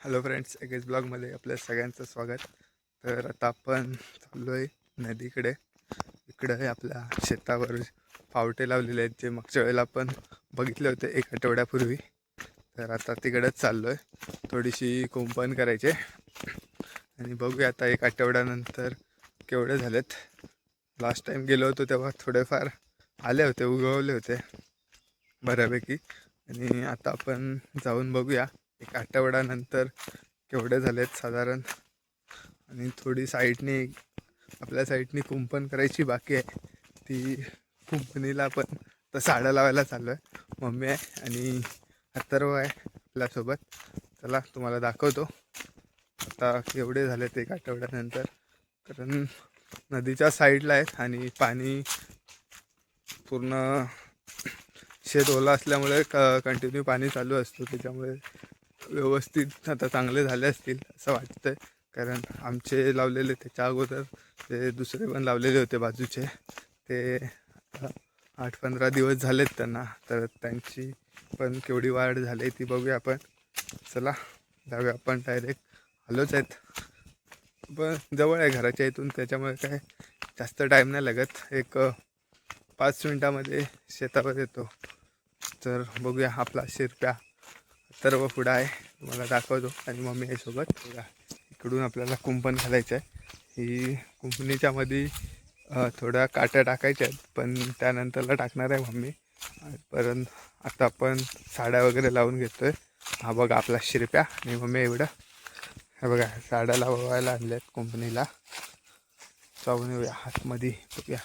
Hello friends, एकेच ब्लॉगमध्ये आपल्या सगळ्यांचं स्वागत. तर आता आपण चाललो आहे नदीकडे. इकडं आहे आपल्या शेतावर पावटे लावलेले आहेत, जे मागच्या वेळेला आपण बघितले होते 1 आठवड्यापूर्वी. तर आता तिकडेच चाललो आहे, थोडीशी कुंपण करायचे आणि बघूया आता 1 आठवड्यानंतर केवढे झालेत. लास्ट टाईम गेलो होतो तेव्हा थोडेफार आले होते, उगवले होते बऱ्यापैकी. आणि आता आपण जाऊन बघूया 1 आठवड्यानंतर केवढे झालेत साधारण. आणि थोडी साईडने आपल्या साईडनी कुंपण करायची बाकी आहे. ती कुंपणीला पण तर साड्या लावायला चाललो आहे. मम्मी आहे आणि अथर्व आहे आपल्यासोबत. चला तुम्हाला दाखवतो आता केवढे झालेत 1 आठवड्यानंतर. कारण नदीच्या साईडला आहेत आणि पाणी पूर्ण शेत ओला असल्यामुळे कंटिन्यू पाणी चालू असतो, त्याच्यामुळे व्यवस्थित आता चांगले झाले असतील असं वाटतं. कारण आमचे लावलेले त्याच्या अगोदर ते दुसरे पण लावलेले होते बाजूचे, ते 8-15 दिवस झालेत त्यांना. तर त्यांची पण केवढी वाढ झाली ती बघूया आपण. चला जाऊया आपण, डायरेक्ट आलोच आहेत. पण जवळ आहे घराच्या इथून, त्याच्यामुळे काय जास्त टाईम नाही लागत. 5 मिनटामध्ये शेतावर येतो. तर बघूया, आपला शिरप्या सर्व पुढं आहे, तुम्हाला दाखवतो. आणि मम्मी आहे सोबत. बघा, इकडून आपल्याला कुंपण घालायचं आहे. ही कुंपणीच्या मध्ये थोड्या काट्या टाकायच्या आहेत, पण त्यानंतरला टाकणार आहे मम्मी. परत आता आपण साड्या वगैरे लावून घेतो आहे. हा बघा आपला शिरप्या आणि मम्मी एवढं. हे बघा साड्या लावायला आणल्यात कुंपणीला. जाऊन येऊया आतमध्ये, बघूया.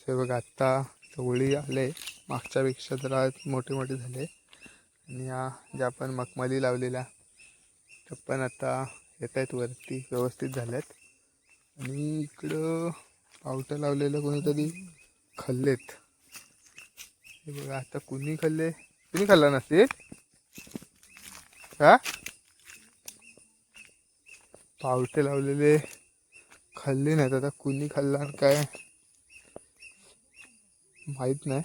ते बघा आत्ता चवळी आले, मागच्यापेक्षा जरा मोठे मोठे झाले. आणि या ज्या आपण मखमली लावलेल्या त्या पण आता येत आहेत वरती, व्यवस्थित झाल्यात. आणि इकडं पावटं लावलेलं कोणीतरी खाल्लेत. हे बघा आता कुणी खाल्ले, कुणी खाल्ला नसतील का. पावटे लावलेले खाल्ले नाहीत, आता कुणी खाल्ला काय माहीत नाही.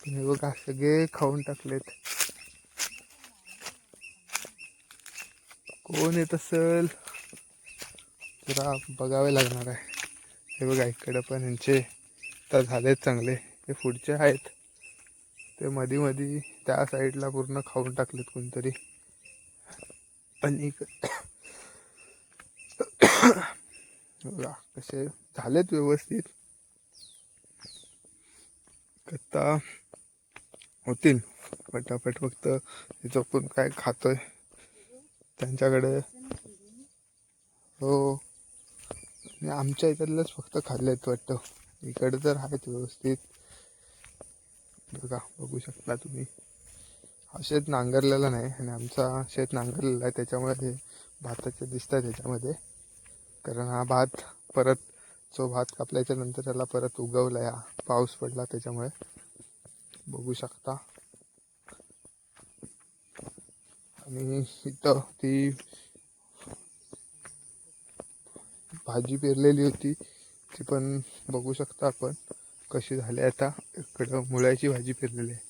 पण हे बघा सगळे खाऊन टाकलेत. कोण येत असेल जरा बघावे लागणार आहे. हे बघा इकडं पण यांचे तर झालेत चांगले. हे पुढचे आहेत ते मधी मधी त्या साईडला पूर्ण खाऊन टाकलेत कोणतरी. आणि बघा कसे झालेत व्यवस्थित. आता होतील पटापट, फक्त जपून काय खातोय त्यांच्याकडे. हो, आणि आमच्या इकडलेच फक्त खाल्लेत वाटतं. इकडे तर आहेत व्यवस्थित. बघा, बघू शकता तुम्ही. हा शेत नांगरलेला नाही आणि आमचा शेत नांगरलेला आहे, त्याच्यामुळे हे भाताचे दिसतात ह्याच्यामध्ये. कारण हा भात परत, जो भात कापल्याच्या नंतर त्याला परत उगवला, या पाऊस पडला त्याच्यामुळे. बघू शकता. आणि इथं ती भाजी पेरलेली होती, ती पण बघू शकता आपण कशी झाली. आता इकडं मुळ्याची भाजी पेरलेली आहे.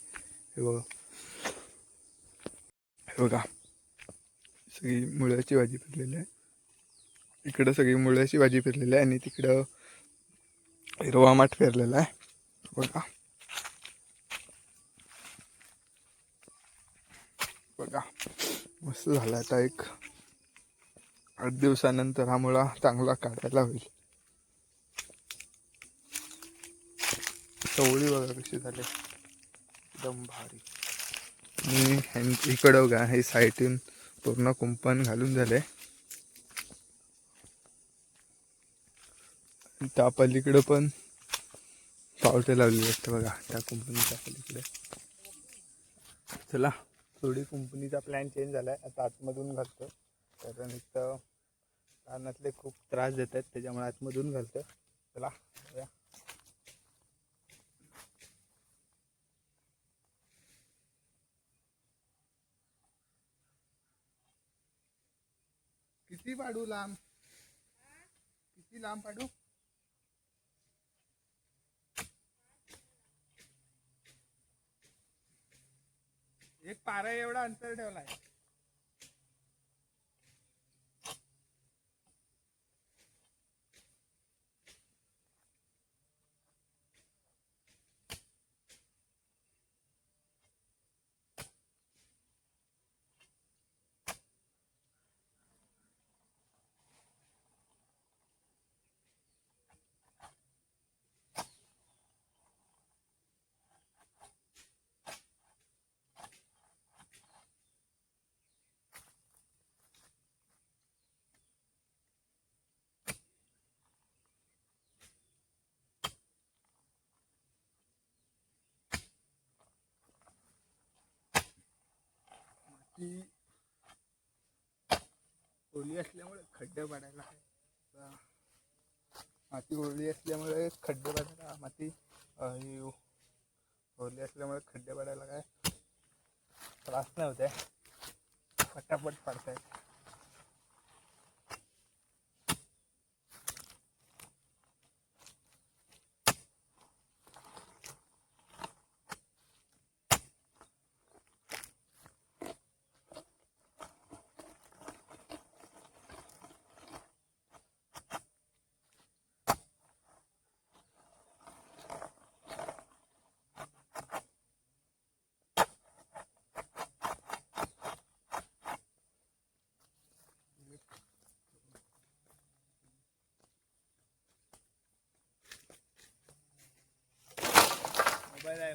हे बघा, हे बघा सगळी मुळ्याची भाजी पेरलेली आहे. इकडं सगळी मुळ्याची भाजी पेरलेली आहे आणि तिकडं हिरवा माठ पेरलेला आहे. बघा बघा मस्त झाला. आता 8 दिवसानंतर हा मुळा चांगला काढायला होईल. चवळी बघा कशी झाली, एकदम भारी. आणि इकडं बघा, हे साईडून पूर्ण कुंपण घालून झाले. त्या पलीकडं पण पावटे लावलेले असते बघा, त्या कुंपणीच्या पलीकडे. चला, थोडी कुंपणीचा प्लॅन चेंज झाला आहे, आता आतमधून घालतो. कारण इथं कानातले खूप त्रास देत आहेत, त्याच्यामुळे आतमधून घालतो. चला किती पाडू लांब, किती लांब पाडू. एक पारा एवढा अंतर ठेवलाय. ती ओली असल्यामुळे खड्डे पडायला आहे. माती ओली असल्यामुळे खड्डे पडायला माती ओली असल्यामुळे खड्डे पडायला काय त्रास नाही होते. पटापट पडतायत.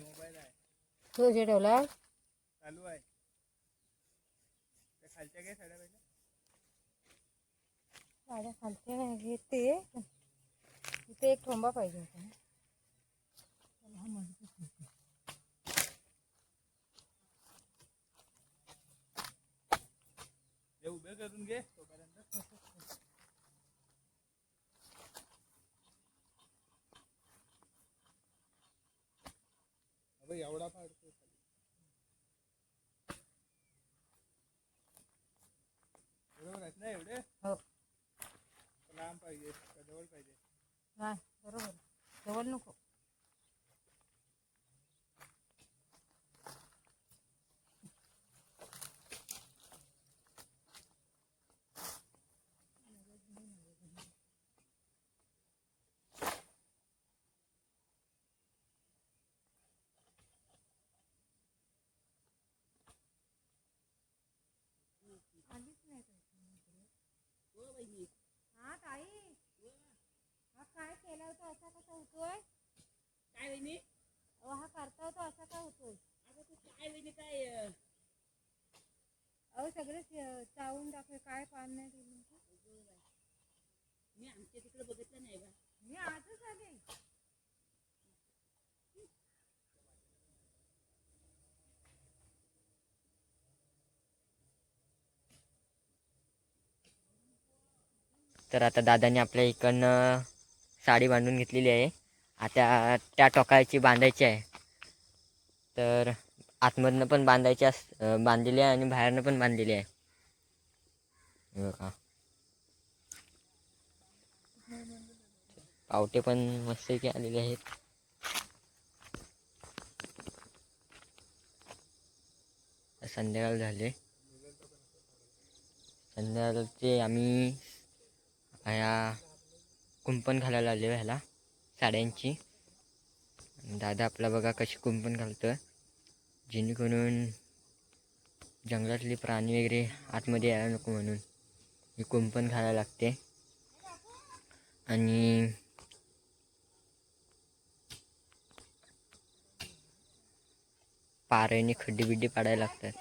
मोबाईल आहे तू जे ठेवला चालू आहे. त्या खालच्या काय साड्या पाहिजे साड्या खालच्या नाही घेते. इथे एक ठोंबा पाहिजे होता. हे उभे करून घे तोपर्यंत. एवढा फाडतो बरोबर आहेत ना एवढे. हो लांब पाहिजे का जवळ पाहिजे. नाही बरोबर जवळ नको. हा ताई हा काय केला होता असा कसा होतोय. काय वहिनी हा करता होता असा काय होतोय. आता तू काय वहिनी काय अहो सगळे चावून टाकले. काय पान नाही दिली. मी आमच्या तिकडे बघितलं नाही बा. मी आजच आले. तर आता दादाने आपल्या इकडनं साडी बांधून घेतलेली आहे. आता त्या टोकाची बांधायची आहे. तर आतमधनं पण बांधलेली आहे आणि बाहेरनं पण बांधलेली आहे. बघा पावटे पण मस्त की आलेले आहेत. संध्याकाळ झाले. संध्याकाळचे आम्ही ह्या कुंपण घालायला आलो ह्याला साड्यांची. दादा आपला बघा कशी कुंपण घालतं जेणेकरून जंगलातले प्राणी वगैरे आतमध्ये यायला नको म्हणून ही कुंपण घालायला लागते. आणि पाऱ्याने खड्डे बिड्डे पाडायला लागतात.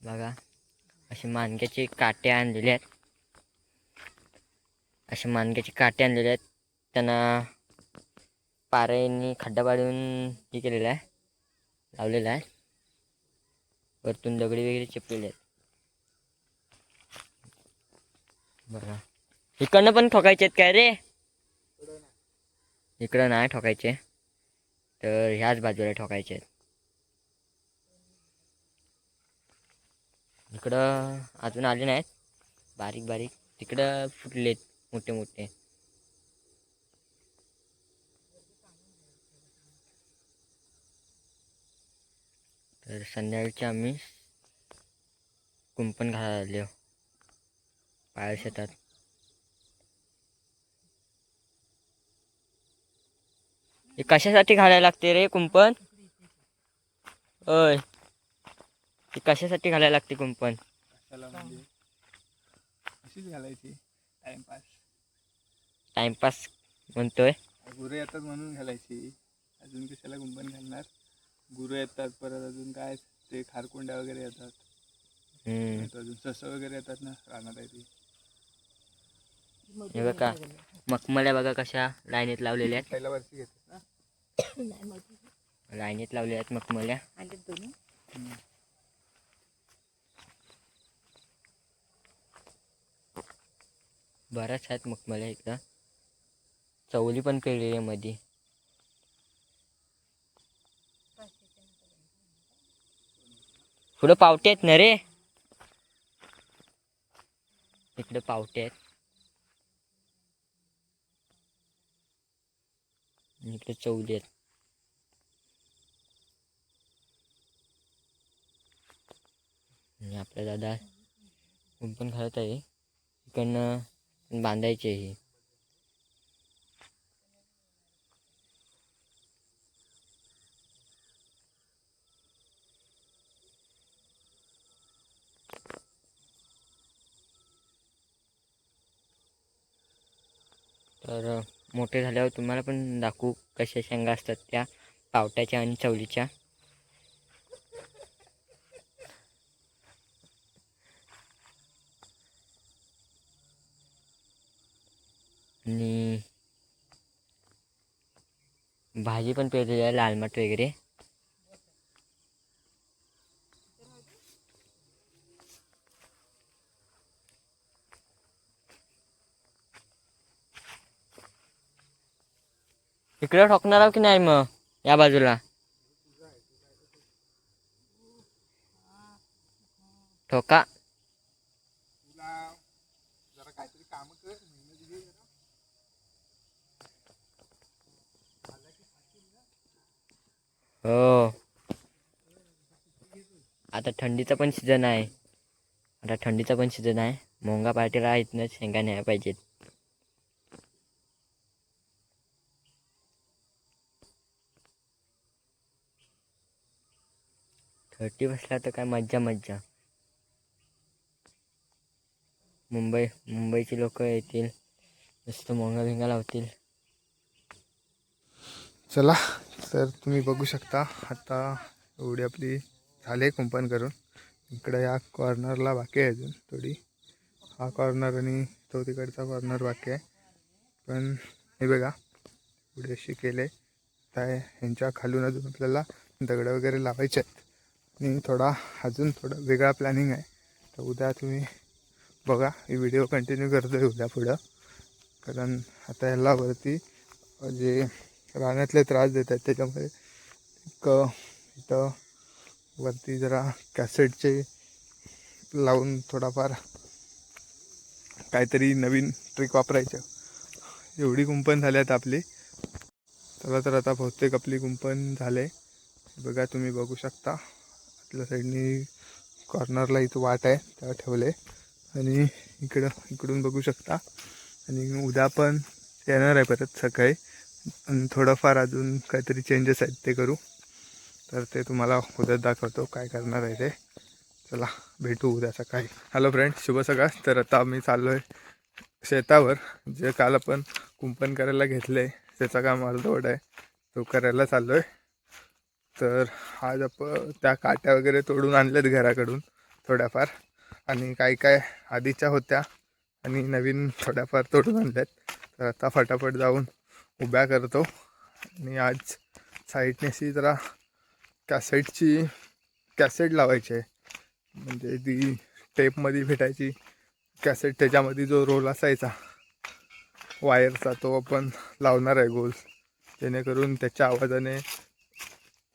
बघा असे माणक्याचे काटे आणलेले आहेत. असे माणक्याचे काटे आणलेले आहेत. त्यांना पाऱ्याने खड्डा पाडून हे केलेलं आहे, लावलेला आहे. वरतून दगडी वगैरे चिपलेले आहेत. बघा इकडनं पण ठोकायचे आहेत काय रे. इकडं नाही ठोकायचे तर ह्याच बाजूला ठोकायचे आहेत. इकडं अजून आले नाहीत बारीक बारीक तिकडं फुटलेत मोठे मोठे. तर संध्याकाळची आम्ही कुंपण घालायला आलो पायर शेतात. हे कशासाठी घालायला लागते रे कुंपण? ओय, हे कशासाठी घालायला लागते कुंपण? कशाला म्हणजे अशीच घालायची टाइमपास. टाइमपास म्हणतोय. गुरु येतात म्हणून घालायची. अजून कशाला कुंपण घालणार? गुरु येतात, परत अजून काय ते खारकुंड्या वगैरे येतात. अजून ससं वगैरे येतात ना रानात आहे ती. हे बघा मखमल्या बघा कशा लाईनीत लावलेल्या आहेत. पहिल्या वर्षी घेतात ना. लाईनीत लावलेल्या आहेत मखमल्या. आणि दोन्ही बऱ्याच आहेत मखमल्या इकडं. चवली पण पेरलेली आहे मध्ये. पुढं पावटे आहेत ना रे. इकडे पावटे आहेत. आणि इकडे चवली आहेत. आणि आपला दादा कुंपण घालत आहे. इकडनं बांधायचे ही. तर मोठे झाल्यावर तुम्हाला पण दाखवू कशा शेंगा असतात त्या पावट्याच्या आणि चवलीच्या. आणि भाजी पण पेरलेली आहे लाल माठ वगैरे. इकडे ठोकणार आहो की नाही मग या बाजूला? ठोका. जरा काहीतरी काम कर. हो, आता थंडीचा पण सीझन आहे. मोंगा पार्टीला इथनं शेंगा न्यायला पाहिजेत. थर्टी बसला तर काय मज्जा मज्जा. मुंबईची लोक येतील, नुसतं मोंगा भिंगा लावतील. चला, तर तुम्ही बघू शकता आता एवढी आपली झाले कुंपण करून. इकडे या कॉर्नरला बाकी आहे अजून थोडी. हा कॉर्नर आणि तो तिकडचा कॉर्नर बाकी आहे. पण हे बघा एवढी अशी केले काय. ह्यांच्या खालून अजून आपल्याला दगडं वगैरे लावायचे आहेत. आणि अजून थोडा वेगळा प्लॅनिंग आहे. तर उद्या तुम्ही बघा, ही व्हिडिओ कंटिन्यू करतो आहे उद्या पुढं. कारण आता ह्याला वरती जे रानातले त्रास देत आहेत त्याच्यामुळे एक इथं वरती जरा कॅसेटचे लावून थोडाफार काहीतरी नवीन ट्रिक वापरायचं. एवढी कुंपण झाल्यात आपली. चला, तर आता बहुतेक आपली कुंपण झाले. बघा, तुम्ही बघू शकता आपल्या साईडनी कॉर्नरला इथं वाट आहे त्या ठेवले. आणि इकडून बघू शकता. आणि उद्या पण येणार आहे परत सकाळी. आणि थोडंफार अजून काहीतरी चेंजेस आहेत ते करू. तर ते तुम्हाला उद्या दाखवतो काय करणार आहे ते. चला, भेटू उद्या सकाळी. हॅलो फ्रेंड, शुभ सकाळ. तर आता आम्ही चाललो आहे शेतावर. जे काल आपण कुंपण करायला घेतले त्याचा काम अर्धवट आहे, तो करायला चाललो आहे. तर आज आपण त्या काट्या वगैरे तोडून आणल्यात घराकडून थोड्याफार. आणि काय आधीच्या होत्या आणि नवीन थोड्याफार तोडून आणल्यात. तर आता फटाफट जाऊन उभ्या करतो. आणि आज साईडने अशी जरा कॅसेट लावायची आहे. म्हणजे ती टेपमध्ये भेटायची कॅसेट. त्याच्यामध्ये जो रोल असायचा वायरचा तो आपण लावणार आहे गोल. जेणेकरून त्याच्या आवाजाने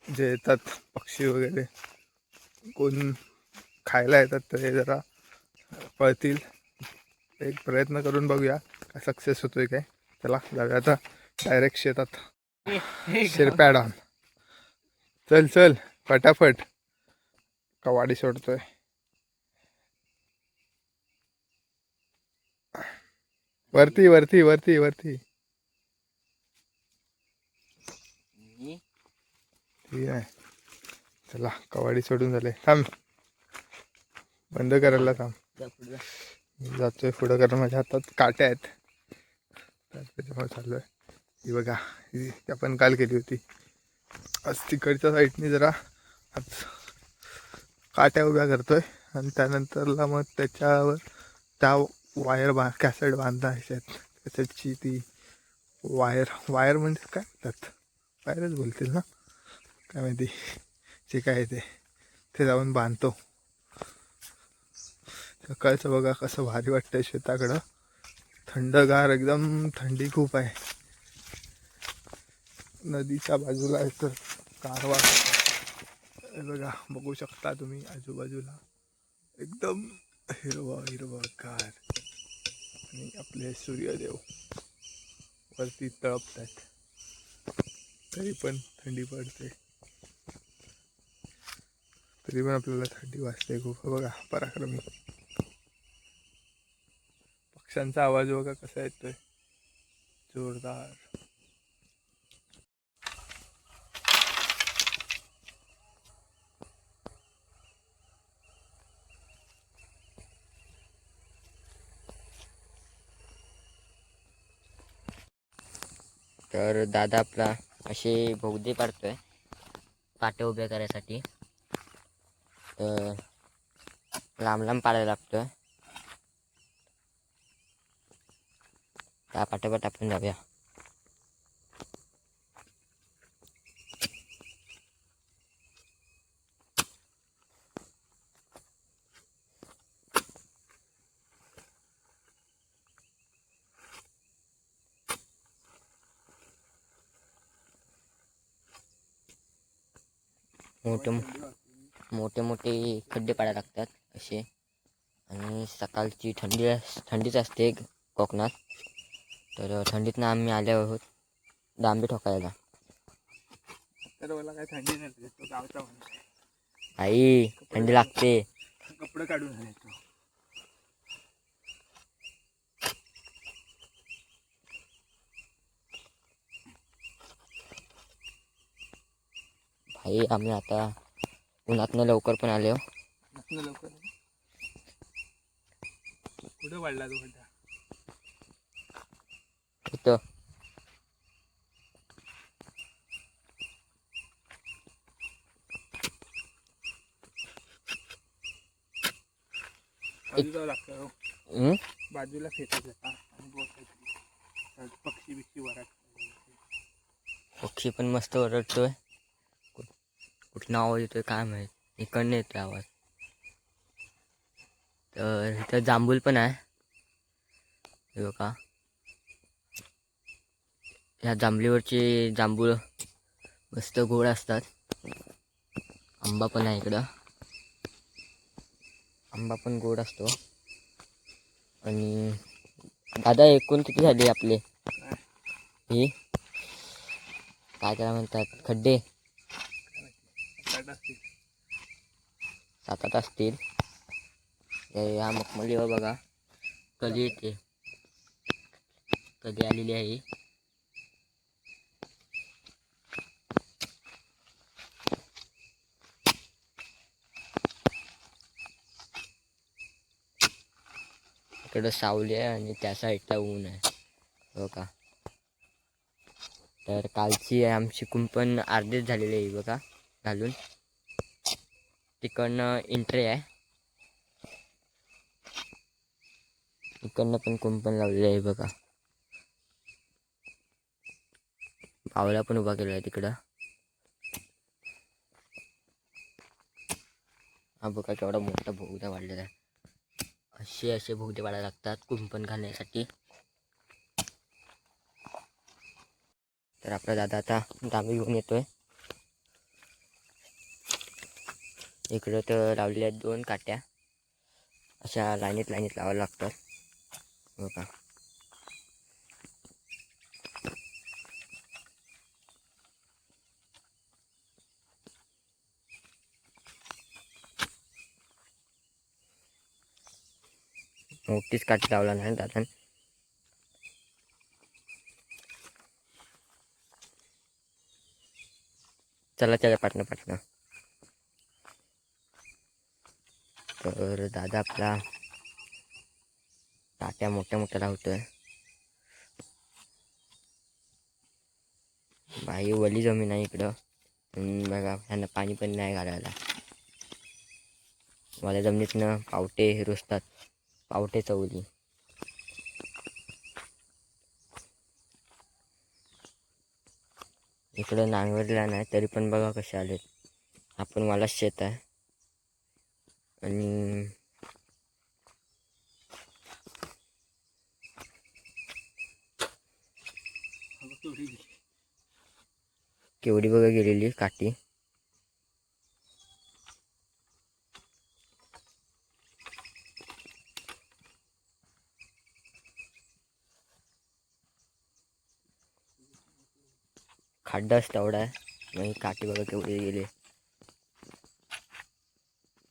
जे येतात पक्षी वगैरे कोण खायला येतात ते जरा पळतील. एक प्रयत्न करून बघूया का सक्सेस होतोय काय. चला जाऊया आता डायरेक्ट शेतात. शिरप्याड ऑन. चल चल फटाफट. कवाडी सोडतोय. वरती वरती वरती वरती. ठीक आहे. चला कवाडी सोडून झाले. थांब बंद करायला थांब. मी जातोय पुढं कारण माझ्या हातात काट्या आहेत. तर त्याच्यामुळे चालू आहे. ही बघा ही आपण काल केली होती. आज तिकडच्या साईडने जरा आज काट्या उभ्या करतोय आणि त्यानंतरला मग त्याच्यावर त्या कॅसेट बांधायच्या आहेत. कॅसेटची ती वायर म्हणजे काय म्हणतात, वायरच बोलतील ना, काय माहिती जे काय ते जाऊन बांधतो. सकाळचं बघा कसं भारी वाटतंय शेताकडं. थंडगार एकदम, थंडी खूप आहे. नदीच्या बाजूला आहे तर गारवा हे बघा बघू शकता तुम्ही आजूबाजूला एकदम हिरवं हिरवं गार. आणि आपले सूर्यदेव वरती तळपत आहेत. तरी पण थंडी पडते, तरी पण आपल्याला थंडी वाजते खूप. बघा पराक्रमी पक्ष्यांचा आवाज बघा कसा येतोय, जोरदार. तर दादा आपला असे बोगदे पाडतोय पाट्या उभ्या करायसाठी. तर लांब लांब पाडायला लागतोय. त्या पाट्यापाट आपण जाऊया. मोठे मोठे खड्डे पाडायला लागतात असे. आणि सकाळची थंडीच असते कोकणात. तर थंडीतनं आम्ही आले आहोत दांबे ठोकायला. तर मला काय थंडी नाही, तो गावचा माणूस आहे. आई थंडी लागते. कपडे काढून आणायचो. भाई आम्ही आता उन्हातनं लवकर पण आले हो. लवकर कुठे वाढला तो खड्डा? इथं बाजूला लागतं हो. हम्म? बाजूला फेकायचं का आणि बोटायचं. पक्षी बिक्षी वरात. पक्षी पण मस्त ओरडतोय. कुठनं आवाज येतोय काय माहित, इकडनं येतोय आवाज. तर इथं जांभूल पण आहे हे बघा. ह्या जांभळीवरचे जांभूळ मस्त गोड असतात. आंबा पण आहे इकडं, आंबा पण गोड असतो. आणि दादा एकूण किती झाले आपले हे काय त्याला म्हणतात खड्डे? 7-8 असतील. ह्या मखमलीवर बघा कधी येते, कधी आलेली आहे. इकडं सावली आहे आणि त्या साईडला ऊन आहे बघा. तर कालची आमची कुंपण अर्धीच झालेली आहे बघा घालून. तिकडनं एंट्री आहे, इकडनं पण कुंपण लावलेलं आहे बघा. पावला पण उभा केला आहे तिकडं. हा बघा केवढा मोठा बोगदा वाढलेला आहे. असे बोगदे वाढायला लागतात कुंपण घालण्यासाठी. तर आपला दादा आता दांबे घेऊन येतोय. इकडं तर लावलेल्या 2 काट्या अशा लाईनीत लावायला लागतात. हो का. मोठीच काठी लावला नाही दादा. चला त्याच्या पाटणं. तर दादा आपला काट्या मोठ्या लावतोय. बाई वली जमीन आहे इकडं. बघा ह्यांना पाणी पण नाही घालायला. मला जमिनीतनं पावटे रुजतात. पावटे चवली. इकडं नांगरला नाही तरी पण बघा कसे आलेत. आपण मला शेत आहे आणि केवढी बघा गेलेली काठी. खड्डाच तेवढा आहे. मग काठी बघा केवढी गेली.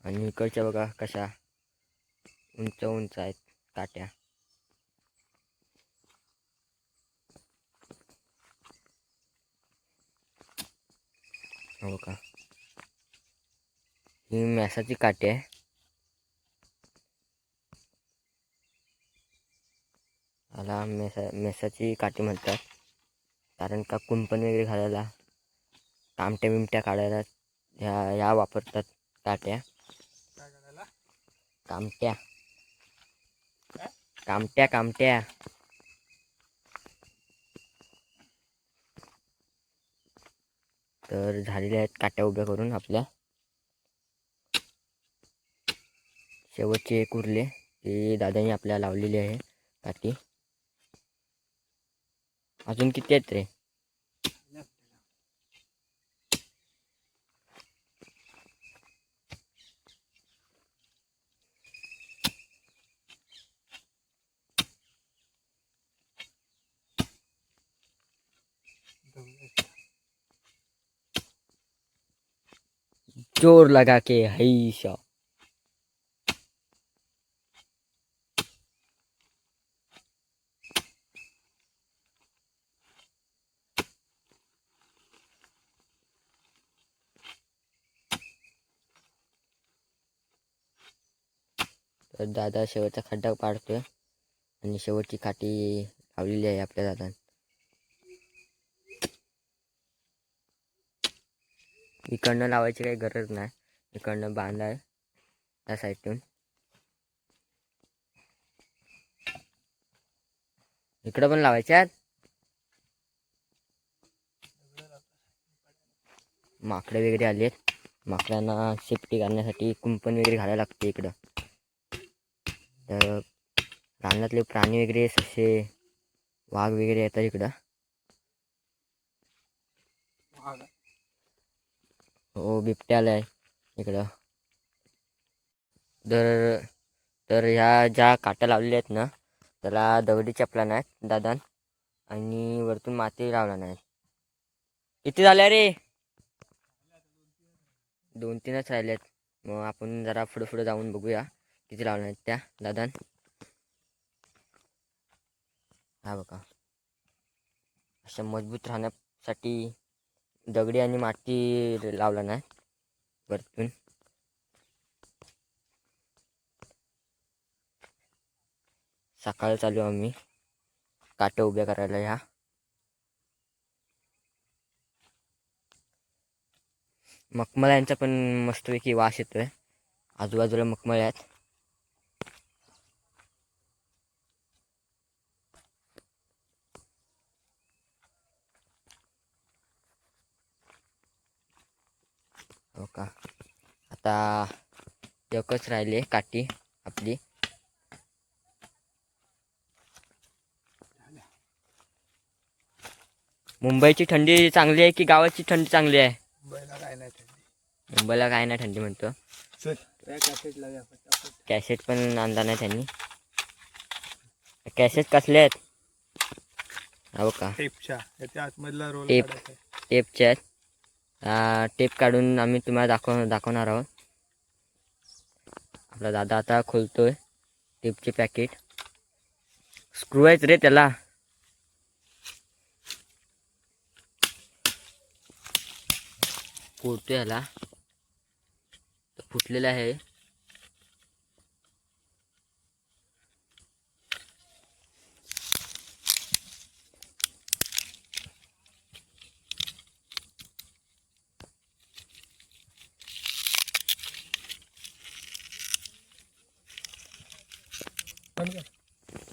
आणि इकडच्या बघा कशा उंच आहेत काट्या. हो का. ही मेसाची काठी आहे. याला मेसाची काठी म्हणतात. कारण का कुंपण वगैरे घालायला, कामट्या बिमट्या काढायला ह्या वापरतात काट्या. काय करायला? कामट्या कामट्या कामट्या तर झालेल्या आहेत काट्या उभ्या करून आपल्या. शेवटचे एक उरले ते दादानी आपल्या लावलेली आहे काठी. अजून किती आहेत रे? जोर लगा के हैशा. तर दादा शेवटचा खड्डा पाडतोय आणि शेवटची काठी लावलेली आहे आपल्या दादा. इकडनं लावायची काही गरज नाही. इकडनं बांधाय त्या साईडून. इकडं पण लावायच्यात. माकडे वगैरे आलेत. माकडांना सेफ्टी करण्यासाठी कुंपण वगैरे घालायला लागते इकडं. तर रानातले प्राणी वगैरे ससे वाघ वगैरे येतात इकडं. हो बिबट्या आलाय इकडं. तर ह्या ज्या काट्या लावलेल्या आहेत ना त्याला दगडी चपला नाहीत दादान आणि वरतून माती लावला नाही. किती झाल्या रे? 2-3च राहिल्यात. मग आपण जरा पुढे जाऊन बघूया किती लावल्या आहेत त्या दादान. हा बघा अशा मजबूत राहण्यासाठी दगडी आणि माती लावला नाही वरतून. सकाळ चालू आम्ही काट्या उभ्या करायला. ह्या मखमल्यांचा पण मस्तपैकी वास येतोय. आजूबाजूला मखमल आहेत. हो का. आता एकच राहिली काठी आपली. मुंबईची थंडी चांगली आहे की गावाची थंडी चांगली आहे? मुंबईला काय नाही थंडी. मुंबईला काय नाही थंडी म्हणतो. चल कॅसेट लावूया पटापट. कॅसेट पण आणला नाही त्यांनी. कॅसेट कसले आहेत हो का टेपच्या याच्या आतमधला रोल टेप. काढायचा आहे. टेपचे आहेत. टेप काढून आम्ही तुम्हाला दाखवणार आहोत. आपला दादा आता खोलतोय टेपचे पॅकेट. स्क्रू आहेत रे त्याला. फोडतो याला. फुटलेला आहे.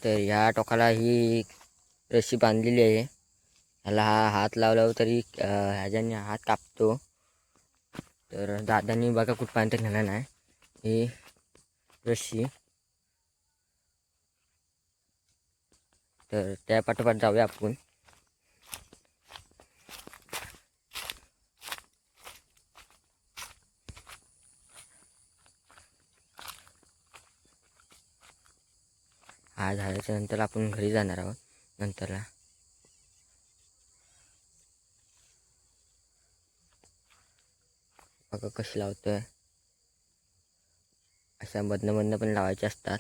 तर ह्या टोकाला ही रस्सी बांधलेली आहे. ह्याला हा हात लावल्यावर तरी ह्याच्याने हात कापतो. तर दादानी बघा कुठपर्यंत नेला नाही ही रस्सी. तर त्या पाठोपाठ जाऊया आपण. हा झाल्याच्या नंतर आपण घरी जाणार आहोत नंतरला. बघा कशी लावतोय. अशा मधनं पण लावायचे असतात.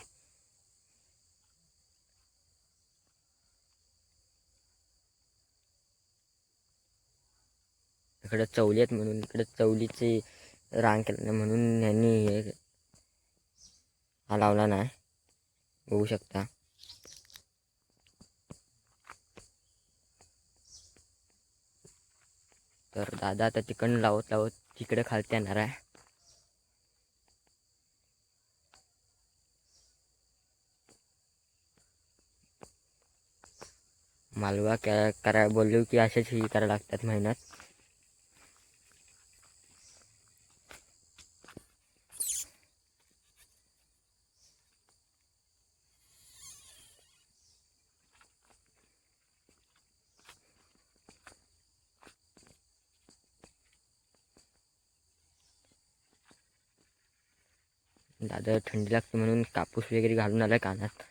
इकडं चवली आहेत म्हणून इकडे चवलीची रांग केलं नाही म्हणून यांनी हे हा लावला नाही. बघू शकता. तर दादा आता तिकडनं लावत लावत तिकडे खालती येणार आहे. मालवा करा बोललो की अशाच ही करायला लागतात मेहनत. दादा थंडी लागते म्हणून कापूस वगैरे घालून आलाय कानात.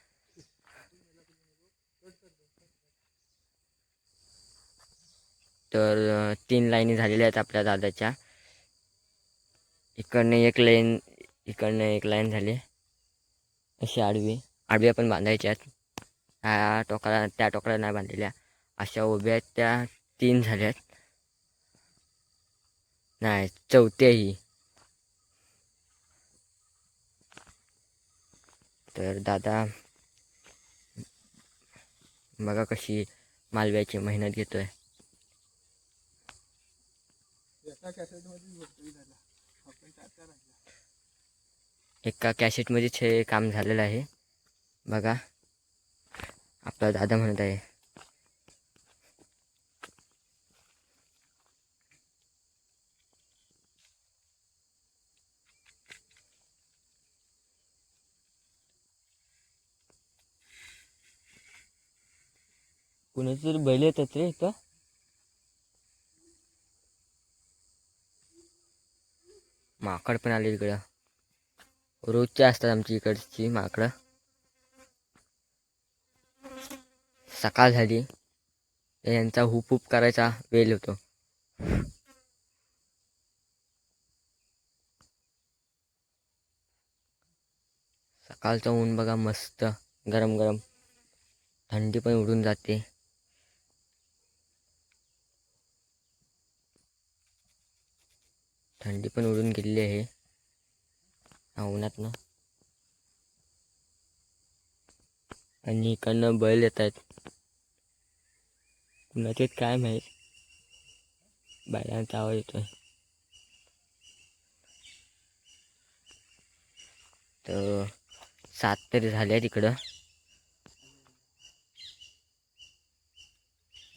तर 3 लाईनी झालेल्या आहेत आपल्या दादाच्या. इकडनं एक लाईन झाली. अशी आडव्या पण बांधायच्या आहेत. ह्या टोकाला त्या टोकाला नाही बांधलेल्या. अशा उभ्या आहेत त्या 3 झाल्यात. नाही चौथ्याही. तर दादा बघा कशी मालव्याची मेहनत घेतोय. एका कॅसेटमध्येच हे काम झालेलं आहे. बघा आपला दादा म्हणत आहे. कुणाची तरी बैल येतात रे इथं. माकड पण आले इकडं. रोजचे असतात आमची इकडची माकडं. सकाळ झाली यांचा हुप हुप करायचा वेळ होतो. सकाळचं ऊन बघा मस्त गरम गरम. थंडी पण उडून जाते. थंडी पण उडून गेलेली आहे ह्या उन्हातनं. आणि इकडनं बैल येत आहेत. कुणाचे काय माहीत. बैलांचा आवाज येतोय. तर 7 तरी झाल्या तिकडं.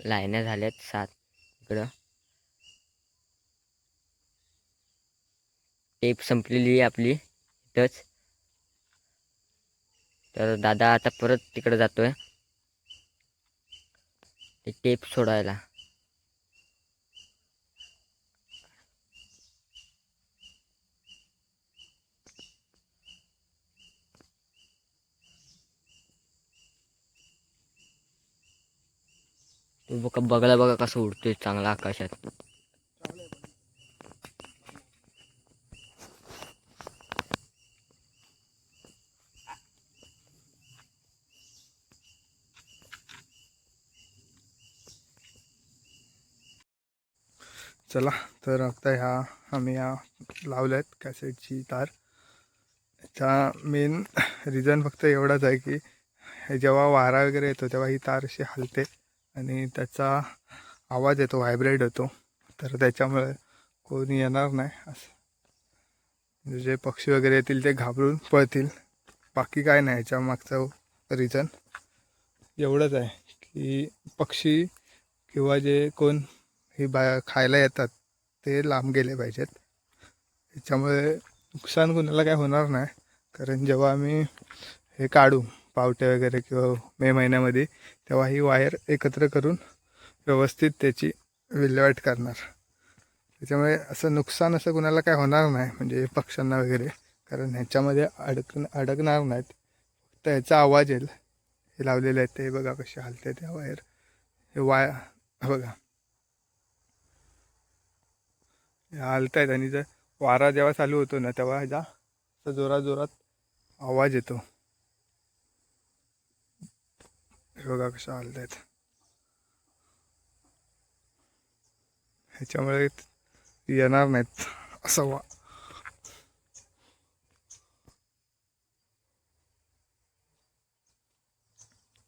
लाईन्या झाल्यात 7 इकडं. टेप संपलेली आहे आपली इथंच. तर दादा आता परत तिकडे जातोय ते टेप सोडायला. तो बघला बघा कसं उडतोय चांगला आकाशात. चला तर आता आम्ही लावल्या आहेत कॅसेटची तार. याचा मेन रिझन फक्त एवढाच आहे की जेव्हा वारा वगैरे येतो तेव्हा ही तार अशी हलते आणि त्याचा आवाज येतो, व्हायब्रेट होतो. तर त्याच्यामुळे कोणी येणार नाही असं, म्हणजे जे पक्षी वगैरे येतील ते घाबरून पळतील. बाकी काय नाही, याच्या मागचं रिझन एवढंच आहे की पक्षी किंवा जे कोण ही खायला येतात ते लांब गेले पाहिजेत. त्याच्यामुळे नुकसान कुणाला काय होणार नाही. कारण जेव्हा आम्ही हे काढू पावटे वगैरे किंवा मे महिन्यामध्ये, तेव्हा ही वायर एकत्र करून व्यवस्थित त्याची विल्हेवाट करणार. त्याच्यामुळे असं नुकसान असं कुणाला काय होणार नाही, म्हणजे पक्ष्यांना वगैरे, कारण ह्याच्यामध्ये अडकणार नाहीत. फक्त ह्याचा आवाज येईल. हे लावलेले आहेत ते बघा कसे हलते त्या वायर. हे बघा हलत आहेत. आणि जर वारा जेव्हा चालू होतो ना तेव्हा ह्याचा जोरात जोरात आवाज येतो. हे बघा कशा हलत आहेत. ह्याच्यामुळे येणार नाहीत असं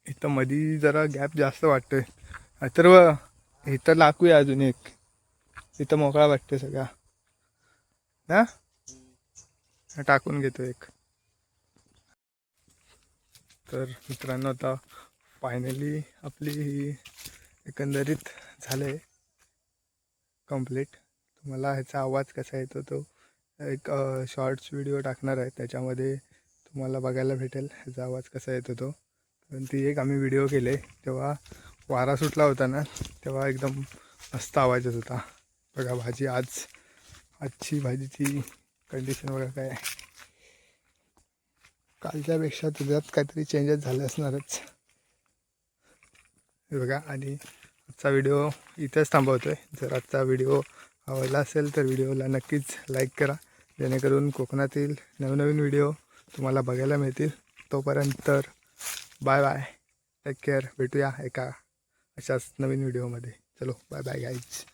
इथं मधी जरा गॅप जास्त वाटतोय. तर इथं लाकूया अजून एक, इथं मोकळा वाटतोय सगळा ना, टाकून घेतो एक. तर मित्रांनो आता फायनली आपली ही एकंदरीत झाले कंप्लीट. तुम्हाला ह्याचा आवाज कसा येतो तो एक शॉर्ट्स व्हिडिओ टाकणार आहे, त्याच्यामध्ये तुम्हाला बघायला भेटेल ह्याचा आवाज कसा येतो तो. कारण ती एक आम्ही व्हिडिओ केले तेव्हा वारा सुटला होता ना, तेव्हा एकदम मस्त आवाज येत होता. बघा आजची भाजीची कंडिशन बघा काय, कालच्यापेक्षा तुझ्यात काहीतरी चेंजेस झाले असणारच. हे बघा, आणि आजचा व्हिडिओ इथेच थांबवतो आहे. जर आजचा व्हिडिओ आवडला असेल तर व्हिडिओला नक्कीच लाईक करा, जेणेकरून कोकणातील नवनवीन व्हिडिओ तुम्हाला बघायला मिळतील. तोपर्यंत तर बाय बाय, टेक केअर. भेटूया एका अशाच नवीन व्हिडिओमध्ये. चलो बाय बाय गाईज.